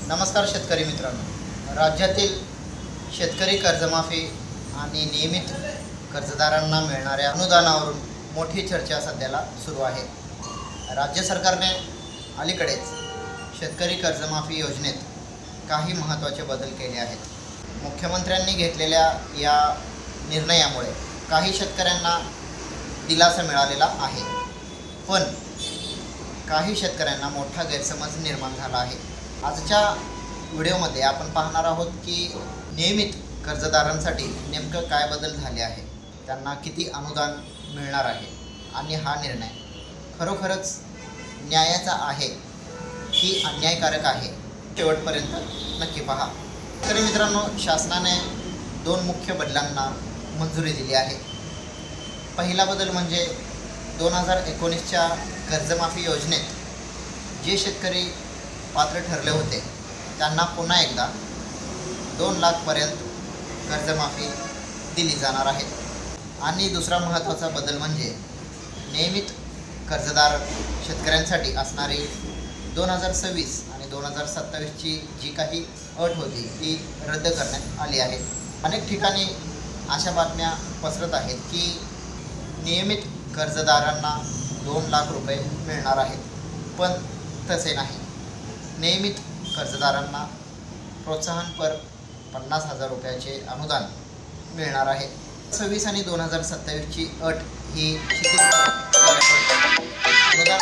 नमस्कार शेतकरी मित्रांनो, राज्यातील शेतकरी कर्जमाफी आणि नियमित कर्जदारांना मिळणाऱ्या अनुदानावरून मोठी चर्चा सध्याला सुरू आहे। राज्य सरकारने अलीकडेच शेतकरी कर्जमाफी योजनेत काही महत्त्वाचे बदल केले आहेत। मुख्यमंत्र्यांनी घेतलेल्या या निर्णयामुळे काही शेतकऱ्यांना दिलासा मिळालेला आहे, पण काही शेतकऱ्यांना मोठा गैरसमज निर्माण झाला आहे। आजच्या व्हिडिओमध्ये आपण पाहणार आहोत की नियमित कर्जदारांसाठी नेमकं काय बदल झाले आहे, त्यांना किती अनुदान मिळणार आहे आणि हा निर्णय खरोखरच न्यायाचा आहे की अन्यायकारक आहे, शेवटपर्यंत नक्की पहा। तर मित्रांनो, शासनाने दोन मुख्य बदलांना मंजुरी दिली आहे। पहिला बदल म्हणजे 2019च्या कर्जमाफी योजनेत जे शेतकरी पात्र ठरले होते त्यांना पुन्हा एकदा 2 लाखपर्यंत कर्जमाफी दिली जाणार आहे। आणि दुसरा महत्त्वाचा बदल म्हणजे नियमित कर्जदार शेतकऱ्यांसाठी असणारी 2026 आणि 2027ची जी काही अट होती ती रद्द करण्यात आली आहे। अनेक ठिकाणी अशा बातम्या पसरत आहेत की नियमित कर्जदारांना 2 लाख रुपये मिळणार आहेत, पण तसे नाही। नियमित कर्जदारांना प्रोत्साहनपर 50,000 रुपयाचे अनुदान मिळणार आहे। 26 आणि 2027ची अट ही शिथिल अनुदान